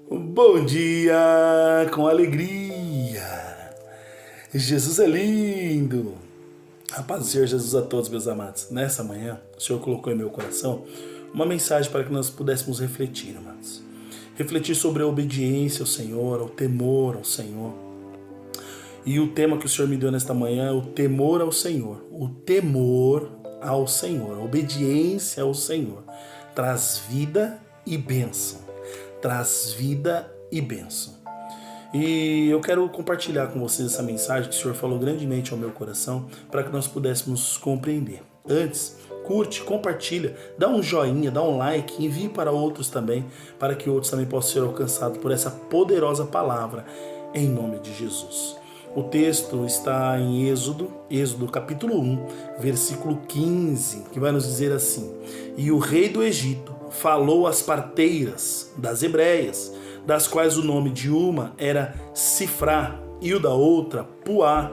Bom dia com alegria. Jesus é lindo. A paz do Senhor Jesus a todos, meus amados. Nessa manhã, o Senhor colocou em meu coração uma mensagem para que nós pudéssemos refletir, amados. Refletir sobre a obediência ao Senhor, o temor ao Senhor. E o tema que o Senhor me deu nesta manhã é o temor ao Senhor. O temor ao Senhor, a obediência ao Senhor. Traz vida e bênção. Traz vida e bênção. E eu quero compartilhar com vocês essa mensagem que o Senhor falou grandemente ao meu coração para que nós pudéssemos compreender. Antes, curte, compartilha, dá um joinha, dá um like, envie para outros também, para que outros também possam ser alcançados por essa poderosa palavra, em nome de Jesus. O texto está em Êxodo capítulo 1, versículo 15, que vai nos dizer assim: E o rei do Egito falou às parteiras das hebreias, das quais o nome de uma era Sifrá e o da outra Puá.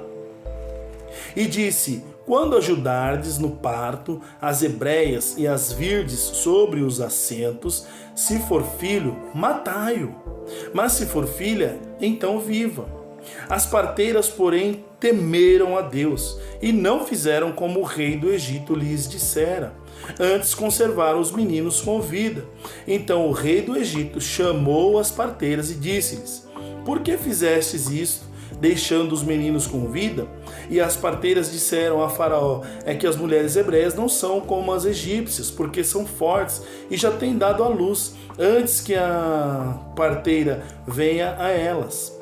E disse: Quando ajudardes no parto as hebreias e as virdes sobre os assentos, se for filho, matai-o, mas se for filha, então viva. As parteiras, porém, temeram a Deus e não fizeram como o rei do Egito lhes dissera. Antes conservaram os meninos com vida. Então o rei do Egito chamou as parteiras e disse-lhes: Por que fizestes isto, deixando os meninos com vida? E as parteiras disseram a Faraó: É que as mulheres hebreias não são como as egípcias, porque são fortes e já têm dado à luz, antes que a parteira venha a elas.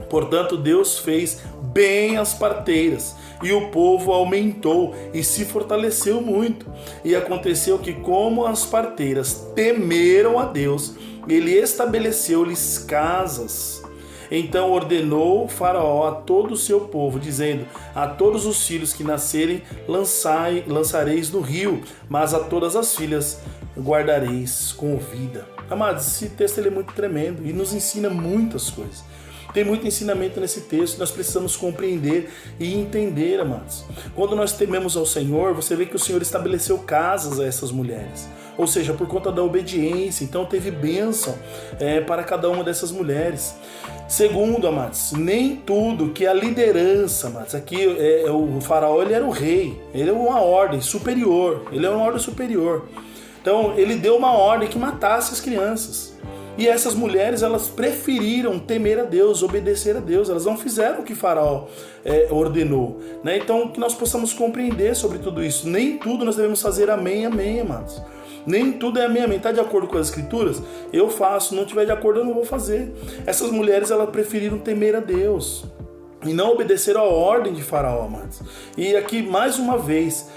Portanto, Deus fez bem às parteiras, e o povo aumentou e se fortaleceu muito. E aconteceu que, como as parteiras temeram a Deus, ele estabeleceu-lhes casas. Então ordenou Faraó a todo o seu povo, dizendo: A todos os filhos que nascerem lançareis no rio, mas a todas as filhas guardareis com vida. Amados, esse texto ele é muito tremendo e nos ensina muitas coisas. Tem muito ensinamento nesse texto, nós precisamos compreender e entender, amados. Quando nós tememos ao Senhor, você vê que o Senhor estabeleceu casas a essas mulheres. Ou seja, por conta da obediência, então teve bênção para cada uma dessas mulheres. Segundo, amados, nem tudo que a liderança, amados, aqui o faraó ele era o rei, ele é uma ordem superior, Então ele deu uma ordem que matasse as crianças. E essas mulheres, elas preferiram temer a Deus, obedecer a Deus. Elas não fizeram o que Faraó ordenou. Né? Então, que nós possamos compreender sobre tudo isso. Nem tudo nós devemos fazer amém, amém, amados. Nem tudo é amém, amém. Está de acordo com as escrituras? Eu faço. Não estiver de acordo, eu não vou fazer. Essas mulheres, elas preferiram temer a Deus e não obedeceram a ordem de Faraó, amados. E aqui, mais uma vez,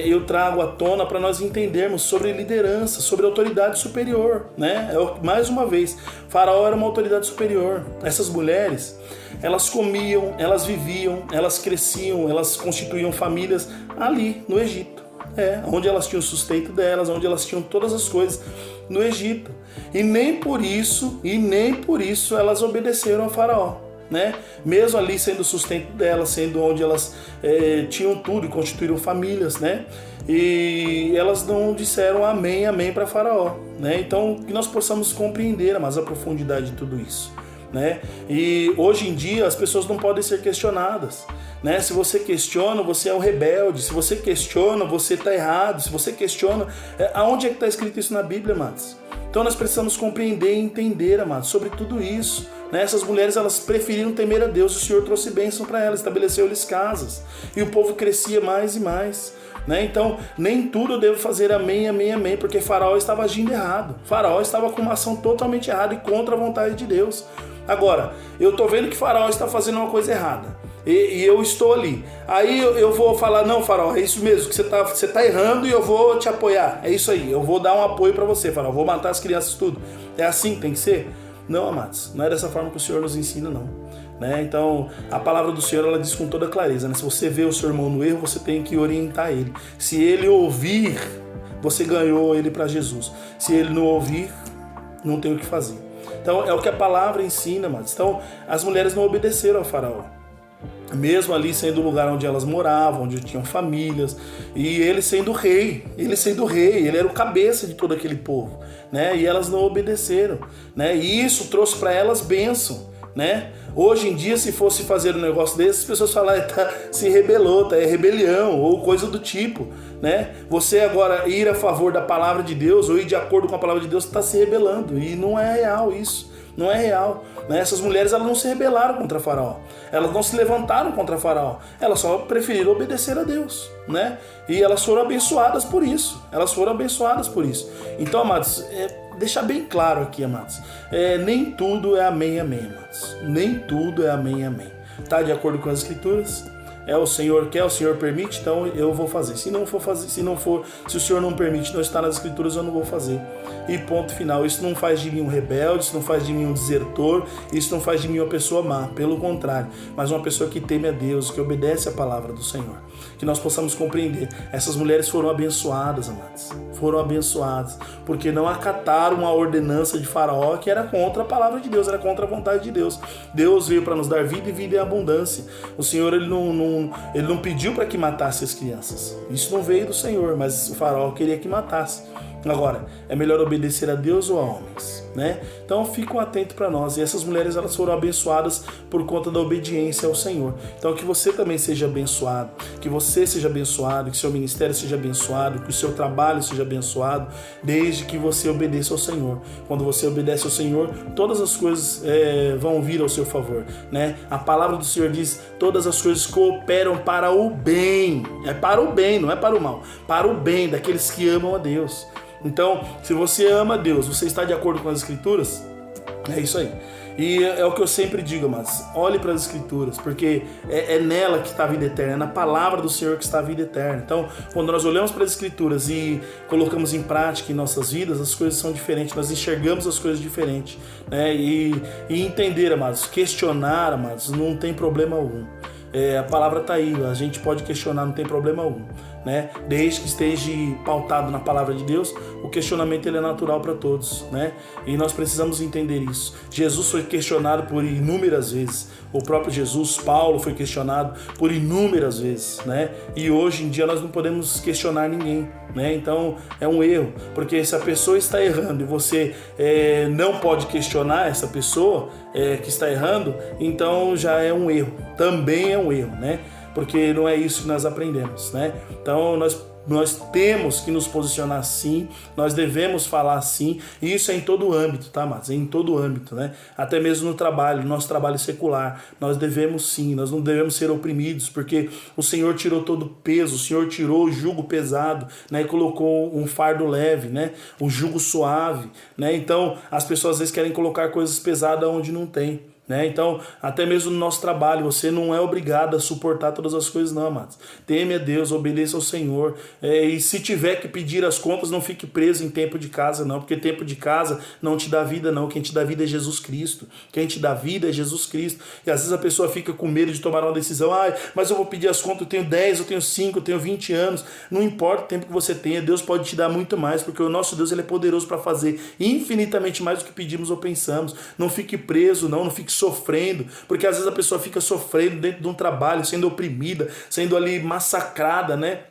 eu trago à tona para nós entendermos sobre liderança, sobre autoridade superior, né? Mais uma vez, Faraó era uma autoridade superior. Essas mulheres, elas comiam, elas viviam, elas cresciam, elas constituíam famílias ali no Egito. Onde elas tinham o sustento delas, onde elas tinham todas as coisas no Egito. E nem por isso elas obedeceram a Faraó. Né? Mesmo ali sendo o sustento delas, sendo onde elas tinham tudo e constituíram famílias, né? E elas não disseram amém, amém para Faraó, né? Então que nós possamos compreender mais a profundidade de tudo isso, né? E hoje em dia as pessoas não podem ser questionadas, né? Se você questiona, você é um rebelde. Se você questiona, você está errado. Se você questiona, aonde é que está escrito isso na Bíblia, amados? Então nós precisamos compreender e entender, amados, sobre tudo isso. Né? Essas mulheres, elas preferiram temer a Deus. O Senhor trouxe bênção para elas, estabeleceu-lhes casas. E o povo crescia mais e mais. Né? Então, nem tudo eu devo fazer amém, amém, amém, porque Faraó estava agindo errado. Faraó estava com uma ação totalmente errada e contra a vontade de Deus. Agora, eu estou vendo que Faraó está fazendo uma coisa errada. E eu estou ali. Aí eu vou falar: não, Faraó, é isso mesmo, que você está errando e eu vou te apoiar. É isso aí, eu vou dar um apoio para você, Faraó. Vou matar as crianças tudo. É assim que tem que ser? Não, amados, não é dessa forma que o Senhor nos ensina, não. Né? Então, a palavra do Senhor, ela diz com toda clareza, né? Se você vê o seu irmão no erro, você tem que orientar ele. Se ele ouvir, você ganhou ele para Jesus. Se ele não ouvir, não tem o que fazer. Então, é o que a palavra ensina, amados. Então, as mulheres não obedeceram a Faraó. mesmo ali sendo o lugar onde elas moravam, onde tinham famílias, e ele sendo rei, ele era o cabeça de todo aquele povo, né? E elas não obedeceram, né? E isso trouxe para elas bênção, né? Hoje em dia, se fosse fazer um negócio desse, as pessoas falam, se rebelou, é rebelião, ou coisa do tipo, né? Você agora ir a favor da palavra de Deus, ou ir de acordo com a palavra de Deus, está se rebelando, e não é real isso, não é real, né? Essas mulheres, elas não se rebelaram contra Faraó, elas não se levantaram contra Faraó, elas só preferiram obedecer a Deus, né? E elas foram abençoadas por isso, Então, amados, deixar bem claro aqui, amados, nem tudo é amém, amados, nem tudo é amém, tá de acordo com as escrituras? O Senhor quer, o Senhor permite, então eu vou fazer. Se o Senhor não permite, não está nas escrituras, eu não vou fazer. E ponto final. Isso não faz de mim um rebelde, isso não faz de mim um desertor, isso não faz de mim uma pessoa má, pelo contrário, mas uma pessoa que teme a Deus, que obedece a palavra do Senhor. Que nós possamos compreender. Essas mulheres foram abençoadas, amados. Foram abençoadas, porque não acataram a ordenança de Faraó, que era contra a palavra de Deus, era contra a vontade de Deus. Deus veio para nos dar vida e vida em abundância. O Senhor, ele não pediu para que matasse as crianças. Isso não veio do Senhor, mas o Faraó queria que matasse. Agora, é melhor obedecer a Deus ou a homens, né? Então, fiquem atentos para nós. E essas mulheres, elas foram abençoadas por conta da obediência ao Senhor. Então, que você também seja abençoado, que você seja abençoado, que seu ministério seja abençoado, que o seu trabalho seja abençoado, desde que você obedeça ao Senhor. Quando você obedece ao Senhor, todas as coisas vão vir ao seu favor, né? A palavra do Senhor diz, todas as coisas cooperam para o bem. É para o bem, não é para o mal. Para o bem daqueles que amam a Deus. Então, se você ama a Deus, você está de acordo com as Escrituras, é isso aí. E é o que eu sempre digo, mas olhe para as Escrituras, porque é nela que está a vida eterna, é na palavra do Senhor que está a vida eterna. Então, quando nós olhamos para as Escrituras e colocamos em prática em nossas vidas, as coisas são diferentes, nós enxergamos as coisas diferentes, né? E entender, amados, questionar, amados, não tem problema algum. A palavra está aí, a gente pode questionar, não tem problema algum, né? Desde que esteja pautado na palavra de Deus, o questionamento ele é natural para todos, né? E nós precisamos entender isso. Jesus foi questionado por inúmeras vezes, o próprio Jesus, Paulo, foi questionado por inúmeras vezes, né? E hoje em dia nós não podemos questionar ninguém, né? Então é um erro, porque se a pessoa está errando e você não pode questionar essa pessoa que está errando, então já é um erro, também é um erro, né? Porque não é isso que nós aprendemos, né? Então nós temos que nos posicionar assim, nós devemos falar assim, e isso é em todo o âmbito, tá, amados? É em todo o âmbito, né? Até mesmo no trabalho, no nosso trabalho secular, nós devemos sim, nós não devemos ser oprimidos, porque o Senhor tirou todo o peso, o Senhor tirou o jugo pesado, né? E colocou um fardo leve, né? Um jugo suave, né? Então, as pessoas às vezes querem colocar coisas pesadas onde não tem, né? Então, até mesmo no nosso trabalho, você não é obrigado a suportar todas as coisas, não, amados. Teme a Deus, obedeça ao Senhor. E se tiver que pedir as contas, não fique preso em tempo de casa, não, porque tempo de casa não te dá vida, não. Quem te dá vida é Jesus Cristo. Quem te dá vida é Jesus Cristo. E às vezes a pessoa fica com medo de tomar uma decisão. Mas eu vou pedir as contas, eu tenho 10, eu tenho 5, eu tenho 20 anos. Não importa o tempo que você tenha, Deus pode te dar muito mais, porque o nosso Deus ele é poderoso para fazer infinitamente mais do que pedimos ou pensamos. Não fique preso, não fique sofrendo, porque às vezes a pessoa fica sofrendo dentro de um trabalho, sendo oprimida, sendo ali massacrada, né?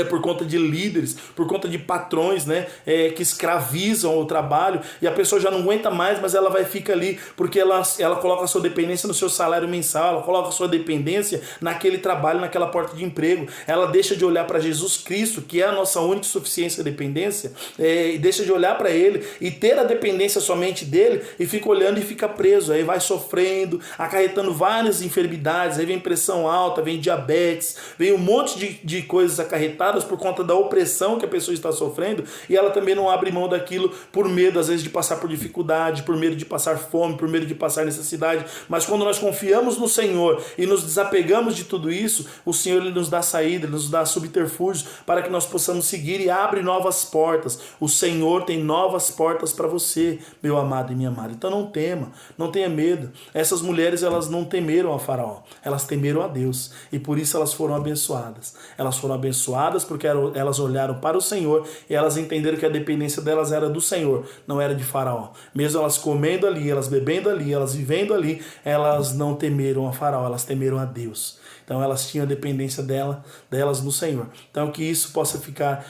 Por conta de líderes, por conta de patrões, né, que escravizam o trabalho, e a pessoa já não aguenta mais, mas ela fica ali, porque ela coloca a sua dependência no seu salário mensal, ela coloca a sua dependência naquele trabalho, naquela porta de emprego, ela deixa de olhar para Jesus Cristo, que é a nossa única suficiência e dependência, e deixa de olhar para Ele e ter a dependência somente dEle, e fica olhando e fica preso, aí vai sofrendo, acarretando várias enfermidades, aí vem pressão alta, vem diabetes, vem um monte de coisas acarretadas por conta da opressão que a pessoa está sofrendo, e ela também não abre mão daquilo por medo, às vezes, de passar por dificuldade, por medo de passar fome, por medo de passar necessidade. Mas quando nós confiamos no Senhor e nos desapegamos de tudo isso, o Senhor ele nos dá saída, ele nos dá subterfúgios para que nós possamos seguir, e abre novas portas. O Senhor tem novas portas para você, meu amado e minha amada. Então não tema, não tenha medo. Essas mulheres, elas não temeram a Faraó, elas temeram a Deus, e por isso elas foram abençoadas. Elas foram abençoadas transformadas porque elas olharam para o Senhor e elas entenderam que a dependência delas era do Senhor, não era de Faraó. Mesmo elas comendo ali, elas bebendo ali, elas vivendo ali, elas não temeram a Faraó, elas temeram a Deus. Então elas tinham a dependência delas no Senhor. Então que isso possa ficar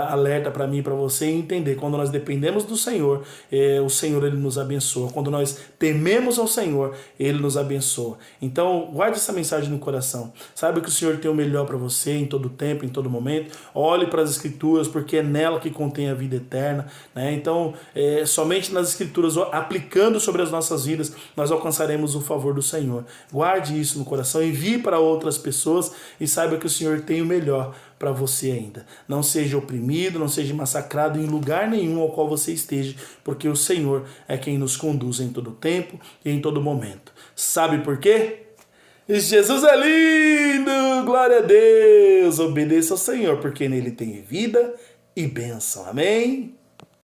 alerta para mim e para você e entender. Quando nós dependemos do Senhor, o Senhor ele nos abençoa. Quando nós tememos ao Senhor, ele nos abençoa. Então guarde essa mensagem no coração. Saiba que o Senhor tem o melhor para você em todo tempo, em todo momento. Olhe para as Escrituras, porque é nela que contém a vida eterna, né? Então somente nas Escrituras, aplicando sobre as nossas vidas, nós alcançaremos o favor do Senhor. Guarde isso no coração, envie para outras pessoas e saiba que o Senhor tem o melhor para você ainda. Não seja oprimido, não seja massacrado em lugar nenhum ao qual você esteja, porque o Senhor é quem nos conduz em todo tempo e em todo momento. Sabe por quê? Jesus é lindo! Glória a Deus! Obedeça ao Senhor, porque nele tem vida e bênção. Amém?